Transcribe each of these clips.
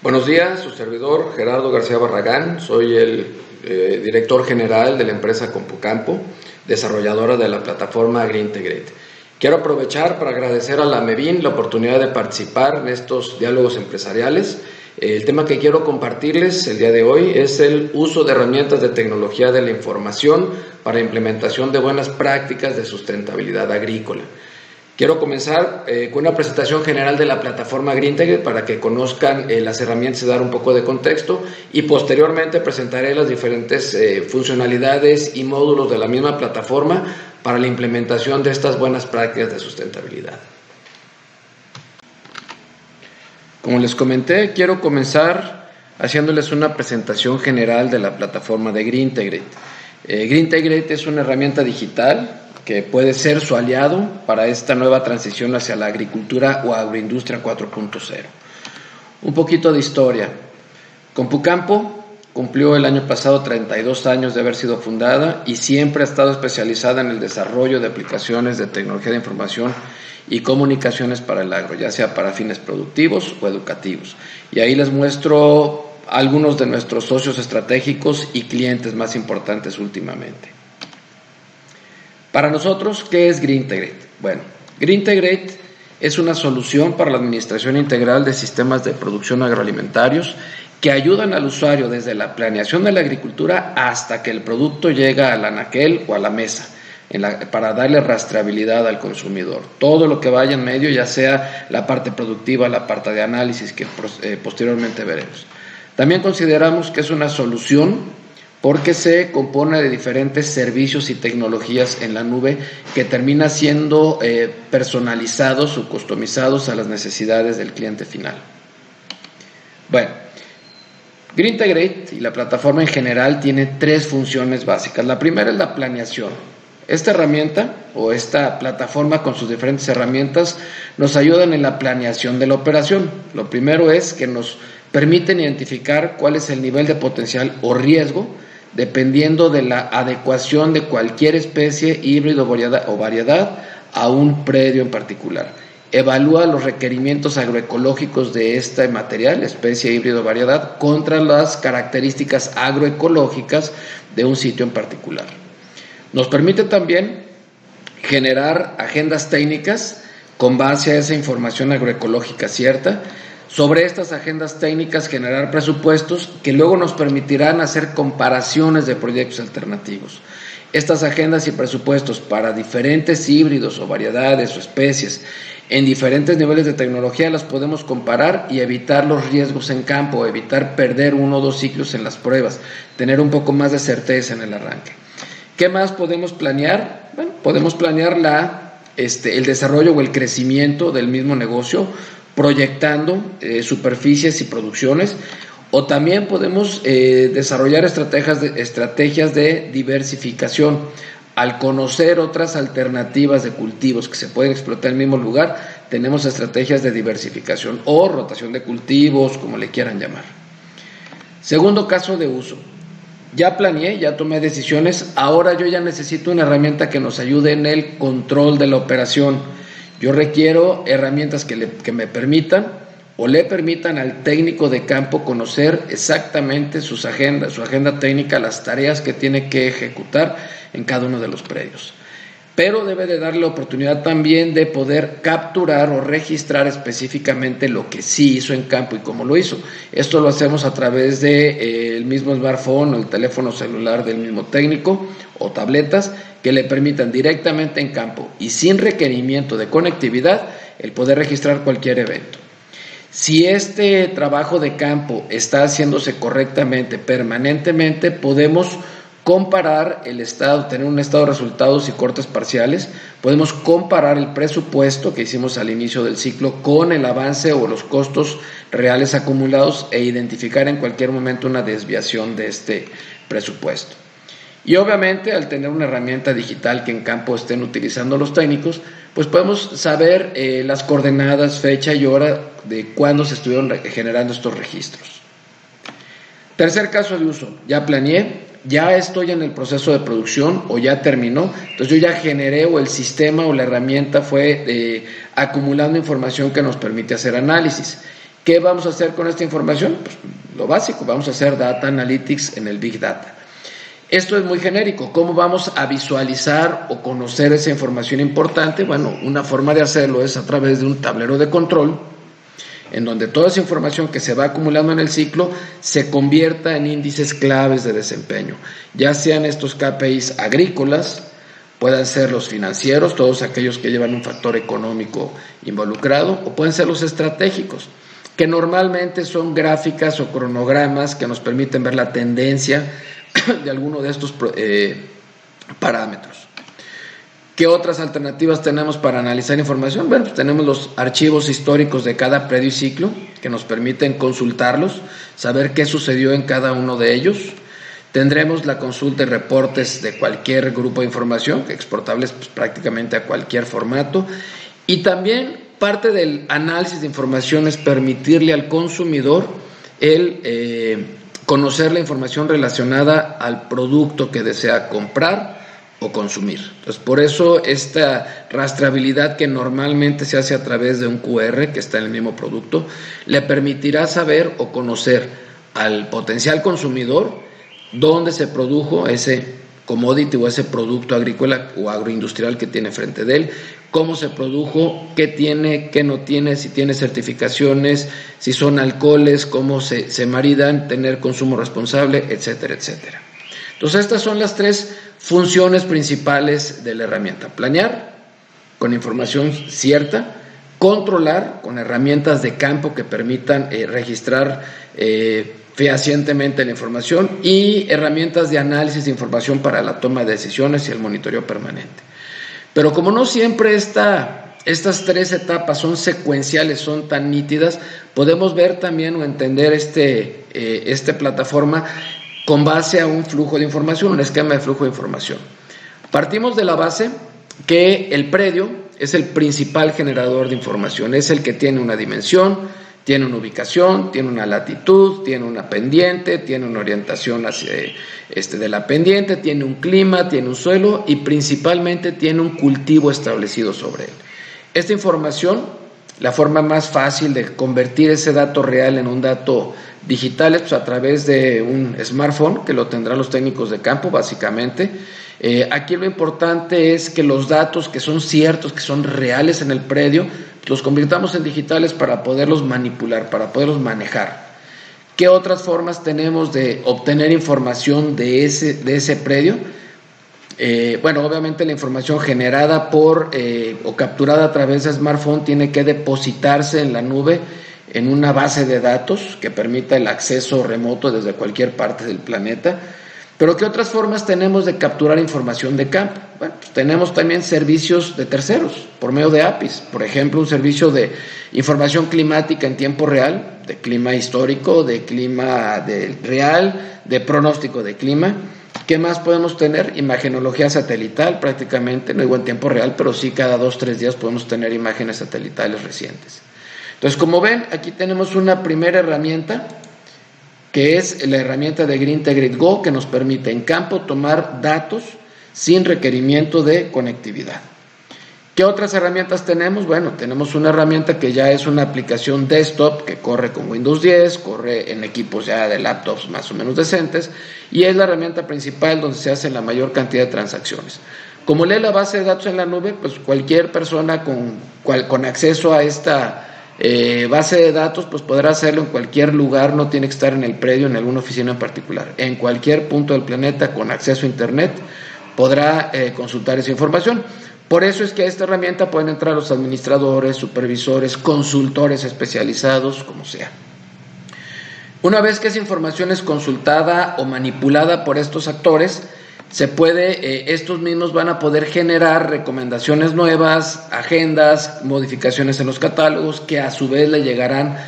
Buenos días, su servidor Gerardo García Barragán, soy el director general de la empresa CompuCampo, desarrolladora de la plataforma AgriIntegrate. Quiero aprovechar para agradecer a la MEVIN la oportunidad de participar en estos diálogos empresariales. El tema que quiero compartirles el día de hoy es el uso de herramientas de tecnología de la información para implementación de buenas prácticas de sustentabilidad agrícola. Quiero comenzar con una presentación general de la plataforma AgriIntegrate para que conozcan las herramientas y dar un poco de contexto, y posteriormente presentaré las diferentes funcionalidades y módulos de la misma plataforma para la implementación de estas buenas prácticas de sustentabilidad. Como les comenté, quiero comenzar haciéndoles una presentación general de la plataforma de AgriIntegrate. AgriIntegrate es una herramienta digital que puede ser su aliado para esta nueva transición hacia la agricultura o agroindustria 4.0. Un poquito de historia. CompuCampo cumplió el año pasado 32 años de haber sido fundada y siempre ha estado especializada en el desarrollo de aplicaciones de tecnología de información y comunicaciones para el agro, ya sea para fines productivos o educativos. Y ahí les muestro algunos de nuestros socios estratégicos y clientes más importantes últimamente. Para nosotros, ¿qué es AgriIntegrate? Bueno, AgriIntegrate es una solución para la administración integral de sistemas de producción agroalimentarios que ayudan al usuario desde la planeación de la agricultura hasta que el producto llega al anaquel o a la mesa, para darle rastreabilidad al consumidor. Todo lo que vaya en medio, ya sea la parte productiva, la parte de análisis que posteriormente veremos. También consideramos que es una solución porque se compone de diferentes servicios y tecnologías en la nube que termina siendo personalizados o customizados a las necesidades del cliente final. Bueno, AgriIntegrate y la plataforma en general tiene tres funciones básicas. La primera es la planeación. Esta herramienta o esta plataforma con sus diferentes herramientas nos ayudan en la planeación de la operación. Lo primero es que nos permiten identificar cuál es el nivel de potencial o riesgo dependiendo de la adecuación de cualquier especie, híbrido o variedad a un predio en particular. Evalúa los requerimientos agroecológicos de este material, especie, híbrido o variedad, contra las características agroecológicas de un sitio en particular. Nos permite también generar agendas técnicas con base a esa información agroecológica cierta. Sobre estas agendas técnicas generar presupuestos que luego nos permitirán hacer comparaciones de proyectos alternativos. Estas agendas y presupuestos para diferentes híbridos o variedades o especies en diferentes niveles de tecnología las podemos comparar y evitar los riesgos en campo, evitar perder 1 o 2 ciclos en las pruebas, tener un poco más de certeza en el arranque. ¿Qué más podemos planear? Bueno, podemos planear el desarrollo o el crecimiento del mismo negocio, proyectando superficies y producciones, o también podemos desarrollar estrategias de diversificación. Al conocer otras alternativas de cultivos que se pueden explotar en el mismo lugar, tenemos estrategias de diversificación o rotación de cultivos, como le quieran llamar. Segundo caso de uso. Ya planeé, ya tomé decisiones, ahora yo ya necesito una herramienta que nos ayude en el control de la operación. Yo requiero herramientas que me permitan o le permitan al técnico de campo conocer exactamente su agenda técnica, las tareas que tiene que ejecutar en cada uno de los predios. Pero debe de darle la oportunidad también de poder capturar o registrar específicamente lo que sí hizo en campo y cómo lo hizo. Esto lo hacemos a través del mismo smartphone o el teléfono celular del mismo técnico o tabletas que le permitan directamente en campo y sin requerimiento de conectividad el poder registrar cualquier evento. Si este trabajo de campo está haciéndose correctamente, permanentemente, podemos comparar el estado, tener un estado de resultados y cortes parciales, podemos comparar el presupuesto que hicimos al inicio del ciclo con el avance o los costos reales acumulados e identificar en cualquier momento una desviación de este presupuesto. Y obviamente al tener una herramienta digital que en campo estén utilizando los técnicos, pues podemos saber las coordenadas, fecha y hora de cuándo se estuvieron generando estos registros. Tercer caso de uso, ya planeé, ya estoy en el proceso de producción o ya terminó, entonces yo ya generé o el sistema o la herramienta fue acumulando información que nos permite hacer análisis. ¿Qué vamos a hacer con esta información? Pues lo básico, vamos a hacer Data Analytics en el Big Data. Esto es muy genérico. ¿Cómo vamos a visualizar o conocer esa información importante? Bueno, una forma de hacerlo es a través de un tablero de control, en donde toda esa información que se va acumulando en el ciclo se convierta en índices claves de desempeño, ya sean estos KPIs agrícolas, puedan ser los financieros, todos aquellos que llevan un factor económico involucrado, o pueden ser los estratégicos, que normalmente son gráficas o cronogramas que nos permiten ver la tendencia de alguno de estos parámetros. ¿Qué otras alternativas tenemos para analizar información? Bueno, pues tenemos los archivos históricos de cada predio y ciclo que nos permiten consultarlos, saber qué sucedió en cada uno de ellos. Tendremos la consulta y reportes de cualquier grupo de información, exportables pues, prácticamente a cualquier formato. Y también parte del análisis de información es permitirle al consumidor el conocer la información relacionada al producto que desea comprar o consumir. Entonces, por eso esta rastreabilidad que normalmente se hace a través de un QR que está en el mismo producto, le permitirá saber o conocer al potencial consumidor dónde se produjo ese commodity o ese producto agrícola o agroindustrial que tiene frente de él, cómo se produjo, qué tiene, qué no tiene, si tiene certificaciones, si son alcoholes, cómo se maridan, tener consumo responsable, etcétera, etcétera. Entonces, estas son las tres funciones principales de la herramienta: planear con información cierta, controlar con herramientas de campo que permitan registrar fehacientemente la información, y herramientas de análisis de información para la toma de decisiones y el monitoreo permanente. Pero como no siempre estas tres etapas son secuenciales, son tan nítidas, podemos ver también o entender esta plataforma con base a un flujo de información, un esquema de flujo de información. Partimos de la base que el predio es el principal generador de información, es el que tiene una dimensión, tiene una ubicación, tiene una latitud, tiene una pendiente, tiene una orientación hacia, de la pendiente, tiene un clima, tiene un suelo y principalmente tiene un cultivo establecido sobre él. Esta información, la forma más fácil de convertir ese dato real en un dato digital es pues, a través de un smartphone, que lo tendrán los técnicos de campo básicamente. Aquí lo importante es que los datos que son ciertos, que son reales en el predio, los convirtamos en digitales para poderlos manipular, para poderlos manejar. ¿Qué otras formas tenemos de obtener información de ese predio? Bueno, obviamente la información generada o capturada a través de smartphone tiene que depositarse en la nube en una base de datos que permita el acceso remoto desde cualquier parte del planeta. Pero ¿qué otras formas tenemos de capturar información de campo? Bueno, pues tenemos también servicios de terceros por medio de APIs. Por ejemplo, un servicio de información climática en tiempo real, de clima histórico, de clima real, de pronóstico de clima. ¿Qué más podemos tener? Imagenología satelital, prácticamente, no digo en tiempo real, pero sí cada 2-3 días podemos tener imágenes satelitales recientes. Entonces, como ven, aquí tenemos una primera herramienta, que es la herramienta de Greentegrate Go, que nos permite en campo tomar datos sin requerimiento de conectividad. ¿Qué otras herramientas tenemos? Bueno, tenemos una herramienta que ya es una aplicación desktop que corre con Windows 10, corre en equipos ya de laptops más o menos decentes, y es la herramienta principal donde se hace la mayor cantidad de transacciones. Como lee la base de datos en la nube, pues cualquier persona con acceso a esta base de datos pues podrá hacerlo en cualquier lugar, no tiene que estar en el predio, en alguna oficina en particular. En cualquier punto del planeta con acceso a internet podrá consultar esa información. Por eso es que a esta herramienta pueden entrar los administradores, supervisores, consultores especializados, como sea. Una vez que esa información es consultada o manipulada por estos actores, estos mismos van a poder generar recomendaciones nuevas, agendas, modificaciones en los catálogos, que a su vez le llegarán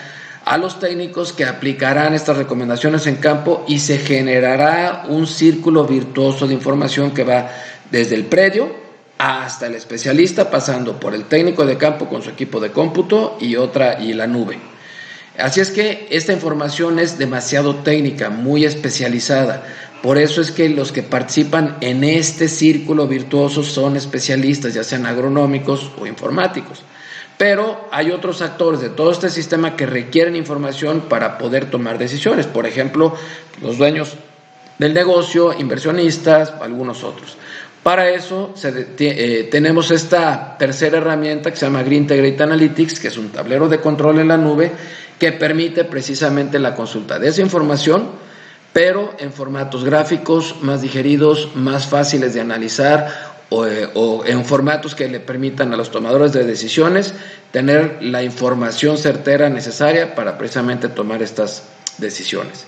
a los técnicos que aplicarán estas recomendaciones en campo, y se generará un círculo virtuoso de información que va desde el predio hasta el especialista, pasando por el técnico de campo con su equipo de cómputo y la nube. Así es que esta información es demasiado técnica, muy especializada. Por eso es que los que participan en este círculo virtuoso son especialistas, ya sean agronómicos o informáticos. Pero hay otros actores de todo este sistema que requieren información para poder tomar decisiones. Por ejemplo, los dueños del negocio, inversionistas, algunos otros. Para eso tenemos esta tercera herramienta que se llama Green Integrate Analytics, que es un tablero de control en la nube que permite precisamente la consulta de esa información, pero en formatos gráficos más digeridos, más fáciles de analizar, o en formatos que le permitan a los tomadores de decisiones tener la información certera necesaria para precisamente tomar estas decisiones.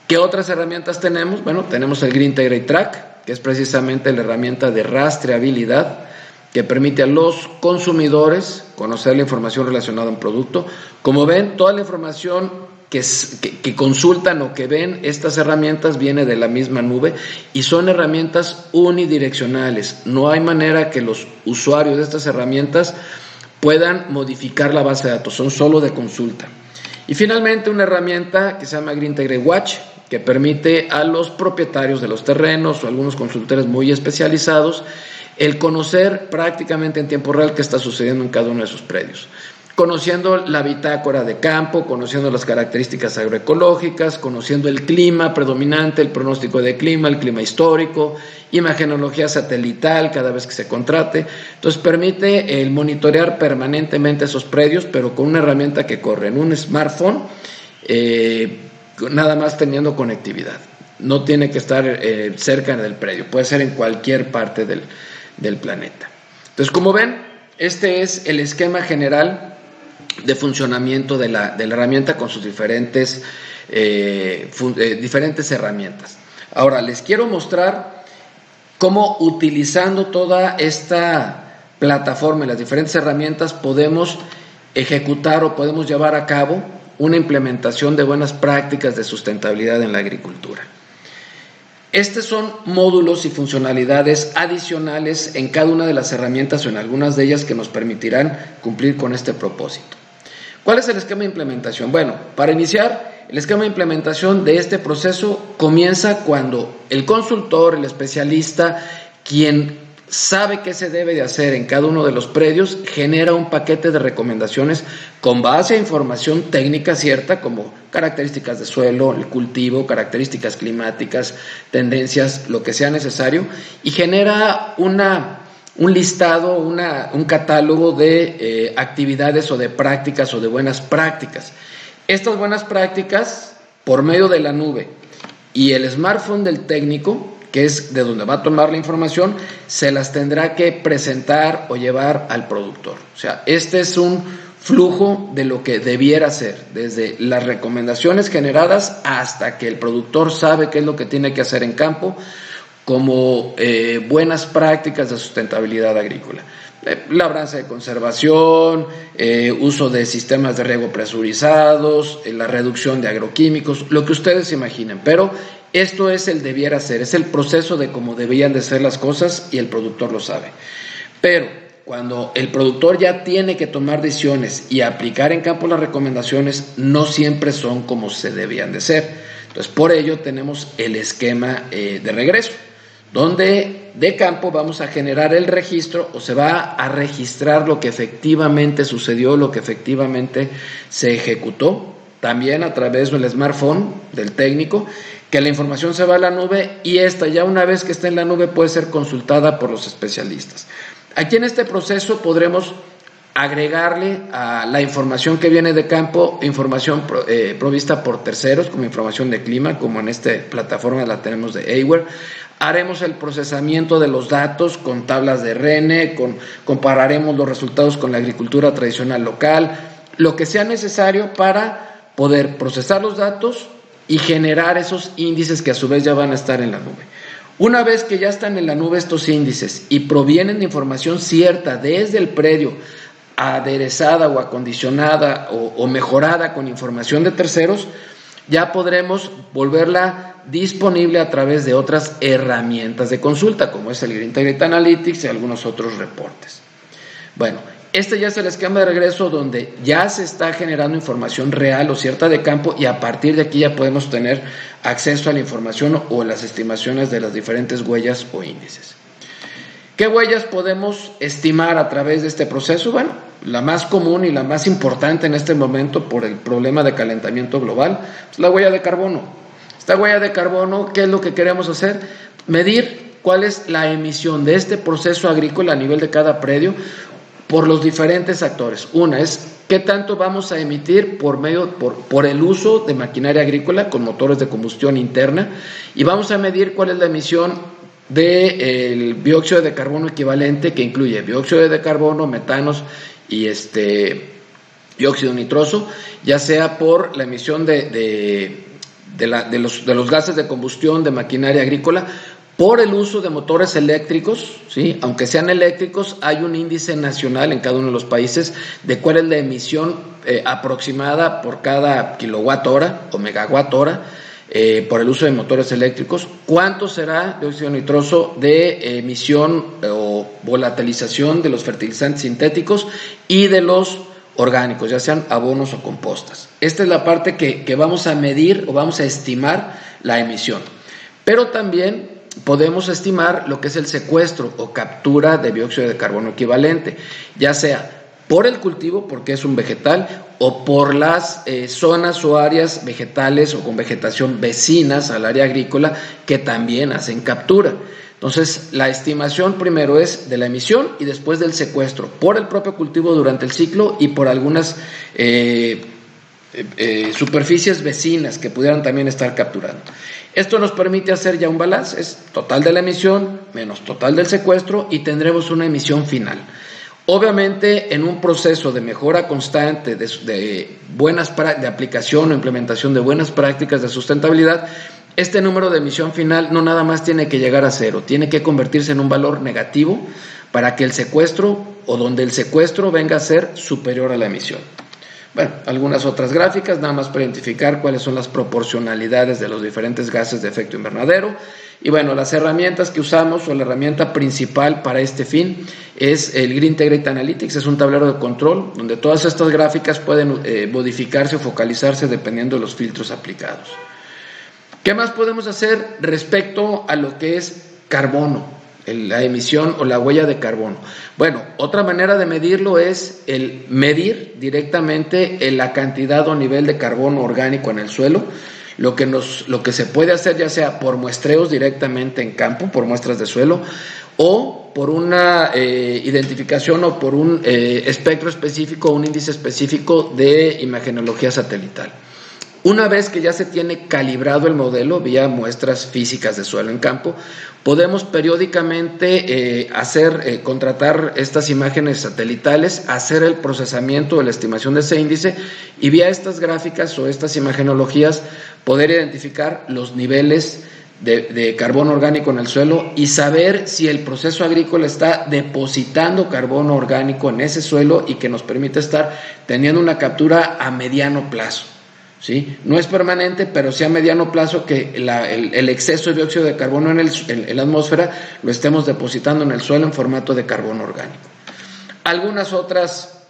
¿Qué otras herramientas tenemos? Bueno, tenemos el Green Integrate Track, que es precisamente la herramienta de rastreabilidad que permite a los consumidores conocer la información relacionada a un producto. Como ven, toda la información que consultan o que ven estas herramientas viene de la misma nube y son herramientas unidireccionales. No hay manera que los usuarios de estas herramientas puedan modificar la base de datos, son solo de consulta. Y finalmente una herramienta que se llama Green Integrate Watch, que permite a los propietarios de los terrenos o algunos consultores muy especializados el conocer prácticamente en tiempo real qué está sucediendo en cada uno de sus predios. Conociendo la bitácora de campo, conociendo las características agroecológicas, conociendo el clima predominante, el pronóstico de clima, el clima histórico, imagenología satelital cada vez que se contrate. Entonces permite el monitorear permanentemente esos predios, pero con una herramienta que corre en un smartphone, nada más teniendo conectividad. No tiene que estar cerca del predio, puede ser en cualquier parte del planeta. Entonces, como ven, este es el esquema general de funcionamiento de la herramienta con sus diferentes herramientas. Ahora, les quiero mostrar cómo utilizando toda esta plataforma y las diferentes herramientas podemos ejecutar o podemos llevar a cabo una implementación de buenas prácticas de sustentabilidad en la agricultura. Estos son módulos y funcionalidades adicionales en cada una de las herramientas o en algunas de ellas que nos permitirán cumplir con este propósito. ¿Cuál es el esquema de implementación? Bueno, para iniciar, el esquema de implementación de este proceso comienza cuando el consultor, el especialista, quien sabe qué se debe de hacer en cada uno de los predios, genera un paquete de recomendaciones con base a información técnica cierta, como características de suelo, el cultivo, características climáticas, tendencias, lo que sea necesario, y genera un listado, un catálogo de actividades o de prácticas o de buenas prácticas. Estas buenas prácticas, por medio de la nube y el smartphone del técnico, que es de donde va a tomar la información, se las tendrá que presentar o llevar al productor. O sea, este es un flujo de lo que debiera ser, desde las recomendaciones generadas hasta que el productor sabe qué es lo que tiene que hacer en campo, como buenas prácticas de sustentabilidad agrícola. Labranza de conservación, uso de sistemas de riego presurizados, la reducción de agroquímicos, lo que ustedes imaginen, pero esto es el debiera ser, es el proceso de cómo debían de ser las cosas y el productor lo sabe. Pero cuando el productor ya tiene que tomar decisiones y aplicar en campo las recomendaciones, no siempre son como se debían de ser. Entonces, por ello tenemos el esquema de regreso, donde de campo vamos a generar el registro o se va a registrar lo que efectivamente sucedió, lo que efectivamente se ejecutó, también a través del smartphone del técnico, que la información se va a la nube y esta ya una vez que está en la nube puede ser consultada por los especialistas. Aquí en este proceso podremos agregarle a la información que viene de campo, información provista por terceros, como información de clima, como en esta plataforma la tenemos de Aware. Haremos el procesamiento de los datos con tablas de RN, compararemos los resultados con la agricultura tradicional local, lo que sea necesario para poder procesar los datos y generar esos índices que a su vez ya van a estar en la nube. Una vez que ya están en la nube estos índices y provienen de información cierta desde el predio, aderezada o acondicionada o mejorada con información de terceros, ya podremos volverla disponible a través de otras herramientas de consulta, como es el Green Integrate Analytics y algunos otros reportes. Bueno, este ya es el esquema de regreso donde ya se está generando información real o cierta de campo y a partir de aquí ya podemos tener acceso a la información o las estimaciones de las diferentes huellas o índices. ¿Qué huellas podemos estimar a través de este proceso? Bueno, la más común y la más importante en este momento por el problema de calentamiento global es la huella de carbono. Esta huella de carbono, ¿qué es lo que queremos hacer? Medir cuál es la emisión de este proceso agrícola a nivel de cada predio por los diferentes actores. Una es qué tanto vamos a emitir por el uso de maquinaria agrícola con motores de combustión interna, y vamos a medir cuál es la emisión del dióxido de carbono equivalente, que incluye dióxido de carbono, metanos y dióxido nitroso, ya sea por la emisión de los gases de combustión de maquinaria agrícola, por el uso de motores eléctricos, ¿sí? Aunque sean eléctricos, hay un índice nacional en cada uno de los países de cuál es la emisión aproximada por cada kilowatt hora o megawatt hora, por el uso de motores eléctricos. ¿Cuánto será dióxido nitroso de emisión o volatilización de los fertilizantes sintéticos y de los orgánicos, ya sean abonos o compostas? Esta es la parte que vamos a medir o vamos a estimar la emisión. Pero también podemos estimar lo que es el secuestro o captura de dióxido de carbono equivalente, ya sea por el cultivo, porque es un vegetal, o por las zonas o áreas vegetales o con vegetación vecinas al área agrícola que también hacen captura. Entonces, la estimación primero es de la emisión y después del secuestro por el propio cultivo durante el ciclo y por algunas superficies vecinas que pudieran también estar capturando. Esto nos permite hacer ya un balance, es total de la emisión menos total del secuestro, y tendremos una emisión final. Obviamente, en un proceso de mejora constante, de aplicación o implementación de buenas prácticas de sustentabilidad, este número de emisión final no nada más tiene que llegar a cero, tiene que convertirse en un valor negativo para que el secuestro o donde el secuestro venga a ser superior a la emisión. Bueno, algunas otras gráficas, nada más para identificar cuáles son las proporcionalidades de los diferentes gases de efecto invernadero. Y bueno, las herramientas que usamos, o la herramienta principal para este fin, es el Green Integrate Analytics. Es un tablero de control donde todas estas gráficas pueden modificarse o focalizarse dependiendo de los filtros aplicados. ¿Qué más podemos hacer respecto a lo que es carbono, la emisión o la huella de carbono? Bueno, otra manera de medirlo es el medir directamente la cantidad o nivel de carbono orgánico en el suelo. Lo que se puede hacer, ya sea por muestreos directamente en campo, por muestras de suelo, o por una identificación o por un espectro específico, un índice específico de imagenología satelital. Una vez que ya se tiene calibrado el modelo vía muestras físicas de suelo en campo, podemos periódicamente contratar estas imágenes satelitales, hacer el procesamiento o la estimación de ese índice, y vía estas gráficas o estas imagenologías poder identificar los niveles de carbono orgánico en el suelo y saber si el proceso agrícola está depositando carbono orgánico en ese suelo, y que nos permite estar teniendo una captura a mediano plazo. ¿Sí? No es permanente, pero sí a mediano plazo, que el exceso de dióxido de carbono en la atmósfera lo estemos depositando en el suelo en formato de carbono orgánico. Algunas otras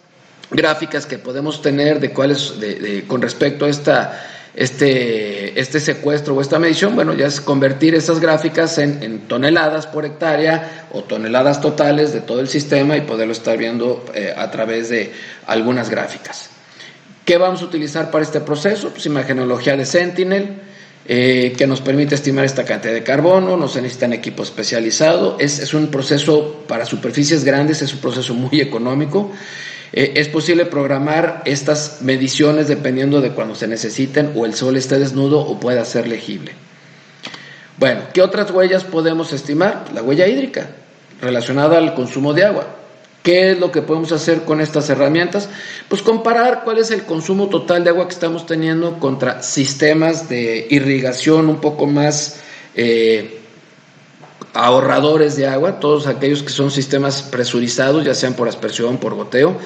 gráficas que podemos tener con respecto a este secuestro o esta medición, bueno, ya es convertir esas gráficas en toneladas por hectárea o toneladas totales de todo el sistema y poderlo estar viendo a través de algunas gráficas. ¿Qué vamos a utilizar para este proceso? Pues imagenología de Sentinel, que nos permite estimar esta cantidad de carbono. No se necesita equipo especializado, es un proceso para superficies grandes, es un proceso muy económico. Es posible programar estas mediciones dependiendo de cuando se necesiten, o el sol esté desnudo o pueda ser legible. Bueno, ¿qué otras huellas podemos estimar? La huella hídrica, relacionada al consumo de agua. ¿Qué es lo que podemos hacer con estas herramientas? Pues comparar cuál es el consumo total de agua que estamos teniendo contra sistemas de irrigación un poco más ahorradores de agua, todos aquellos que son sistemas presurizados, ya sean por aspersión, por goteo,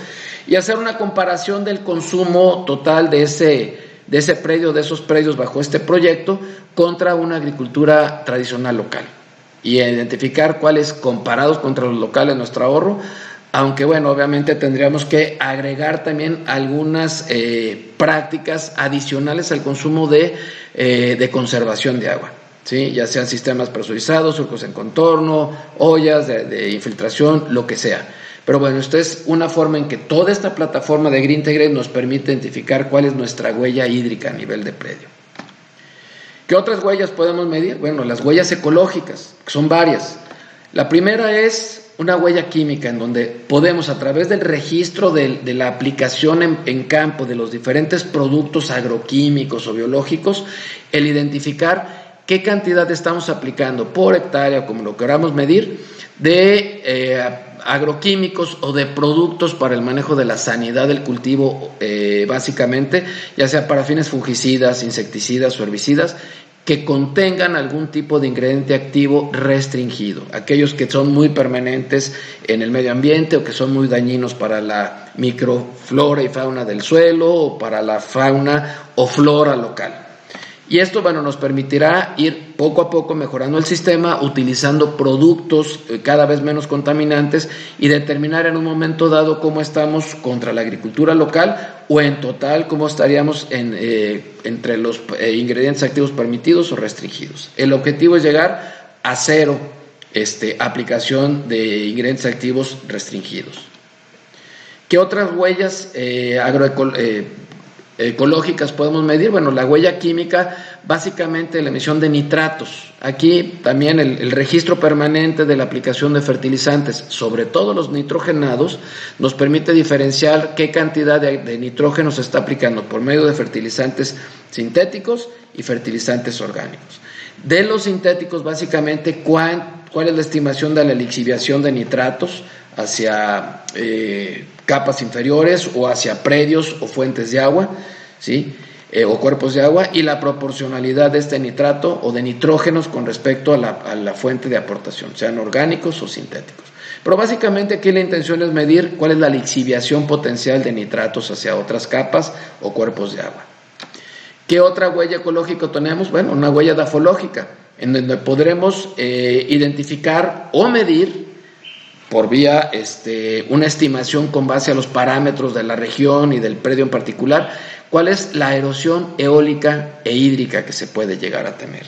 y hacer una comparación del consumo total de ese predio, de esos predios bajo este proyecto, contra una agricultura tradicional local, y identificar cuáles, comparados contra los locales, nuestro ahorro. Aunque bueno, obviamente tendríamos que agregar también algunas prácticas adicionales al consumo de conservación de agua. ¿sí? Ya sean sistemas presurizados, surcos en contorno, ollas de infiltración, lo que sea. Pero bueno, esto es una forma en que toda esta plataforma de GreenTegrate nos permite identificar cuál es nuestra huella hídrica a nivel de predio. ¿Qué otras huellas podemos medir? Bueno, las huellas ecológicas, que son varias. La primera es una huella química, en donde podemos, a través del registro de la aplicación en campo de los diferentes productos agroquímicos o biológicos, el identificar qué cantidad estamos aplicando por hectárea, como lo queramos medir, de agroquímicos o de productos para el manejo de la sanidad del cultivo, básicamente, ya sea para fines fungicidas, insecticidas o herbicidas, que contengan algún tipo de ingrediente activo restringido, aquellos que son muy permanentes en el medio ambiente o que son muy dañinos para la microflora y fauna del suelo o para la fauna o flora local. Y esto, bueno, nos permitirá ir poco a poco mejorando el sistema, utilizando productos cada vez menos contaminantes y determinar en un momento dado cómo estamos contra la agricultura local o en total cómo estaríamos entre los ingredientes activos permitidos o restringidos. El objetivo es llegar a cero aplicación de ingredientes activos restringidos. ¿Qué otras huellas ecológicas podemos medir? Bueno, la huella química, básicamente la emisión de nitratos. Aquí también el registro permanente de la aplicación de fertilizantes, sobre todo los nitrogenados, nos permite diferenciar qué cantidad de nitrógeno se está aplicando por medio de fertilizantes sintéticos y fertilizantes orgánicos. De los sintéticos, básicamente, ¿cuál es la estimación de la lixiviación de nitratos hacia capas inferiores o hacia predios o fuentes de agua, ¿sí? O cuerpos de agua, y la proporcionalidad de este nitrato o de nitrógenos con respecto a la fuente de aportación, sean orgánicos o sintéticos. Pero básicamente aquí la intención es medir cuál es la lixiviación potencial de nitratos hacia otras capas o cuerpos de agua. ¿Qué otra huella ecológica tenemos? Bueno, una huella dafológica, en donde podremos identificar o medir por vía una estimación con base a los parámetros de la región y del predio en particular, cuál es la erosión eólica e hídrica que se puede llegar a tener.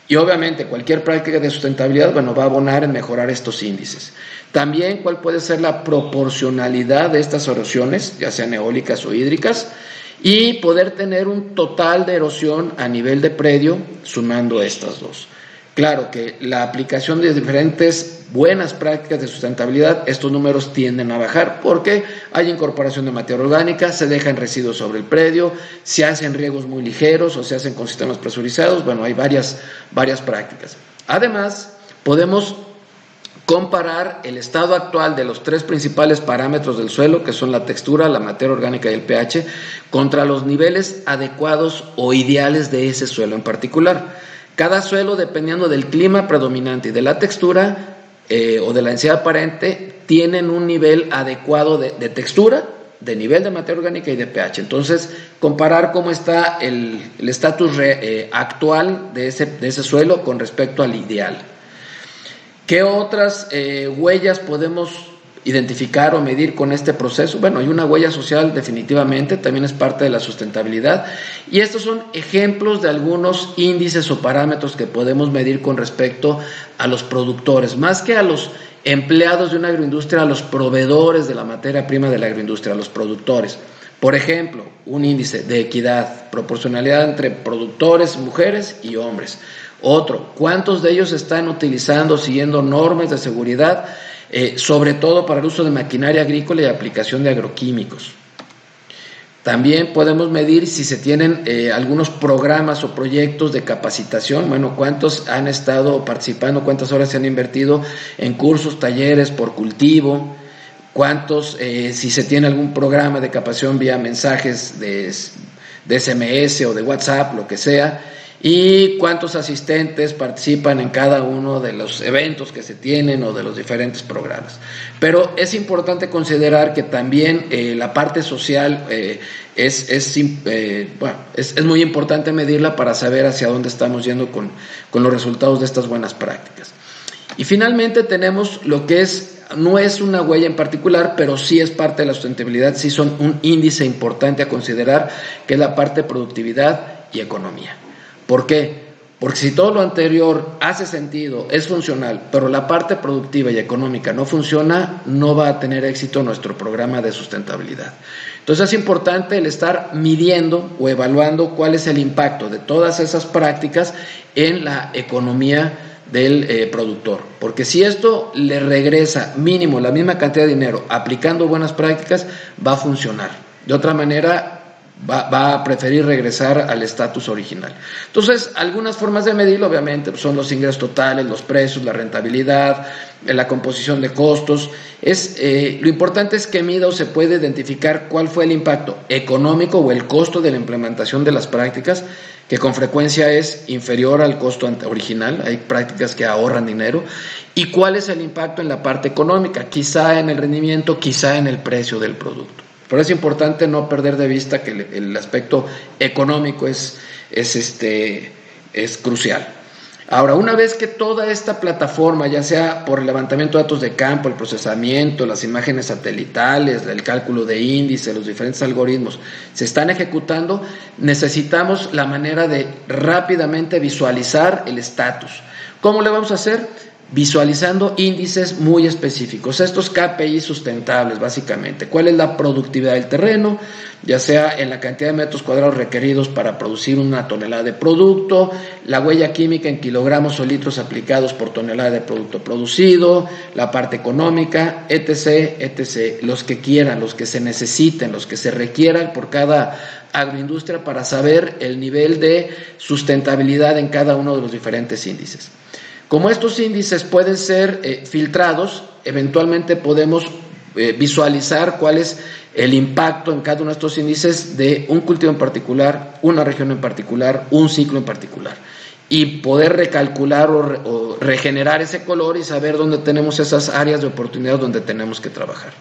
Y obviamente cualquier práctica de sustentabilidad, bueno, va a abonar en mejorar estos índices. También cuál puede ser la proporcionalidad de estas erosiones, ya sean eólicas o hídricas, y poder tener un total de erosión a nivel de predio sumando estas dos. Claro que la aplicación de diferentes buenas prácticas de sustentabilidad, estos números tienden a bajar porque hay incorporación de materia orgánica, se dejan residuos sobre el predio, se hacen riegos muy ligeros o se hacen con sistemas presurizados. Bueno, hay varias prácticas. Además, podemos comparar el estado actual de los tres principales parámetros del suelo, que son la textura, la materia orgánica y el pH, contra los niveles adecuados o ideales de ese suelo en particular. Cada suelo, dependiendo del clima predominante y de la textura o de la densidad aparente, tienen un nivel adecuado de textura, de nivel de materia orgánica y de pH. Entonces, comparar cómo está el estatus actual de ese suelo con respecto al ideal. ¿Qué otras huellas podemos identificar o medir con este proceso? Bueno, hay una huella social definitivamente, también es parte de la sustentabilidad, y estos son ejemplos de algunos índices o parámetros que podemos medir con respecto a los productores, más que a los empleados de una agroindustria, a los proveedores de la materia prima de la agroindustria, a los productores. Por ejemplo, un índice de equidad, proporcionalidad entre productores, mujeres y hombres. Otro, ¿cuántos de ellos están utilizando, siguiendo normas de seguridad, sobre todo para el uso de maquinaria agrícola y aplicación de agroquímicos? También podemos medir si se tienen algunos programas o proyectos de capacitación. Bueno, cuántos han estado participando, cuántas horas se han invertido en cursos, talleres por cultivo, cuántos, si se tiene algún programa de capacitación vía mensajes de SMS o de WhatsApp, lo que sea, y cuántos asistentes participan en cada uno de los eventos que se tienen o de los diferentes programas. Pero es importante considerar que también la parte social es muy importante medirla para saber hacia dónde estamos yendo con los resultados de estas buenas prácticas. Y finalmente tenemos lo que no es una huella en particular, pero sí es parte de la sustentabilidad, sí son un índice importante a considerar, que es la parte de productividad y economía. ¿Por qué? Porque si todo lo anterior hace sentido, es funcional, pero la parte productiva y económica no funciona, no va a tener éxito nuestro programa de sustentabilidad. Entonces es importante el estar midiendo o evaluando cuál es el impacto de todas esas prácticas en la economía del productor. Porque si esto le regresa mínimo la misma cantidad de dinero aplicando buenas prácticas, va a funcionar. De otra manera, va a preferir regresar al estatus original. Entonces, algunas formas de medirlo, obviamente, son los ingresos totales, los precios, la rentabilidad, la composición de costos. Lo importante es que mida o se puede identificar cuál fue el impacto económico o el costo de la implementación de las prácticas, que con frecuencia es inferior al costo original. Hay prácticas que ahorran dinero. Y cuál es el impacto en la parte económica, quizá en el rendimiento, quizá en el precio del producto. Pero es importante no perder de vista que el aspecto económico es crucial. Ahora, una vez que toda esta plataforma, ya sea por el levantamiento de datos de campo, el procesamiento, las imágenes satelitales, el cálculo de índice, los diferentes algoritmos, se están ejecutando, necesitamos la manera de rápidamente visualizar el estatus. ¿Cómo le vamos a hacer? Visualizando índices muy específicos, estos KPI sustentables básicamente. ¿Cuál es la productividad del terreno? Ya sea en la cantidad de metros cuadrados requeridos para producir una tonelada de producto, la huella química en kilogramos o litros aplicados por tonelada de producto producido, la parte económica, etc., los que quieran, los que se necesiten, los que se requieran por cada agroindustria para saber el nivel de sustentabilidad en cada uno de los diferentes índices. Como estos índices pueden ser filtrados, eventualmente podemos visualizar cuál es el impacto en cada uno de estos índices de un cultivo en particular, una región en particular, un ciclo en particular, y poder recalcular o regenerar ese color y saber dónde tenemos esas áreas de oportunidad donde tenemos que trabajar.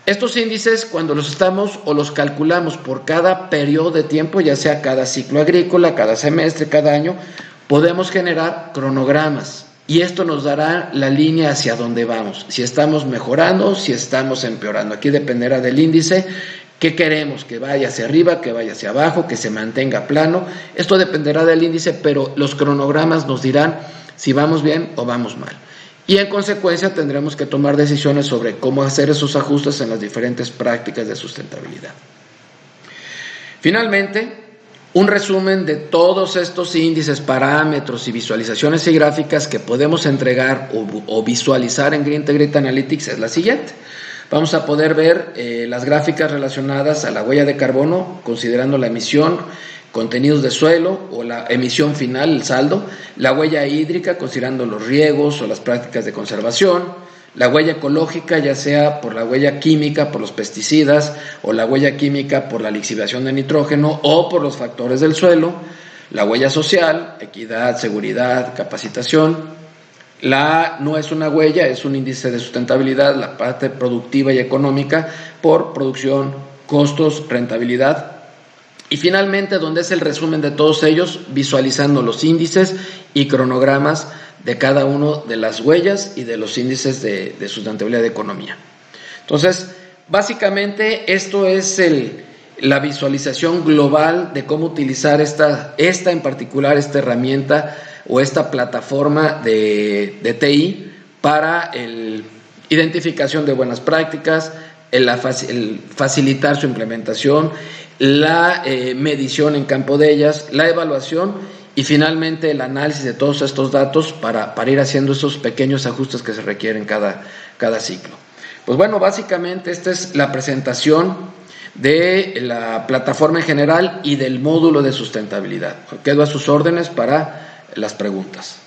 Estos índices, cuando los estamos o los calculamos por cada periodo de tiempo, ya sea cada ciclo agrícola, cada semestre, cada año, podemos generar cronogramas y esto nos dará la línea hacia dónde vamos, si estamos mejorando, si estamos empeorando. Aquí dependerá del índice, qué queremos, que vaya hacia arriba, que vaya hacia abajo, que se mantenga plano. Esto dependerá del índice, pero los cronogramas nos dirán si vamos bien o vamos mal. Y en consecuencia tendremos que tomar decisiones sobre cómo hacer esos ajustes en las diferentes prácticas de sustentabilidad. Finalmente, un resumen de todos estos índices, parámetros y visualizaciones y gráficas que podemos entregar o visualizar en Green Integrate Analytics es la siguiente. Vamos a poder ver las gráficas relacionadas a la huella de carbono, considerando la emisión, contenidos de suelo o la emisión final, el saldo, la huella hídrica, considerando los riegos o las prácticas de conservación, la huella ecológica, ya sea por la huella química, por los pesticidas, o la huella química por la lixiviación de nitrógeno o por los factores del suelo, la huella social, equidad, seguridad, capacitación. No es una huella, es un índice de sustentabilidad, la parte productiva y económica por producción, costos, rentabilidad. Y finalmente, donde es el resumen de todos ellos, visualizando los índices y cronogramas de cada uno de las huellas y de los índices de sustentabilidad de economía. Entonces, básicamente esto es la visualización global de cómo utilizar esta en particular, esta herramienta o esta plataforma de TI para la identificación de buenas prácticas, el facilitar su implementación, la medición en campo de ellas, la evaluación y finalmente el análisis de todos estos datos para ir haciendo esos pequeños ajustes que se requieren cada ciclo. Pues bueno, básicamente esta es la presentación de la plataforma en general y del módulo de sustentabilidad. Quedo a sus órdenes para las preguntas.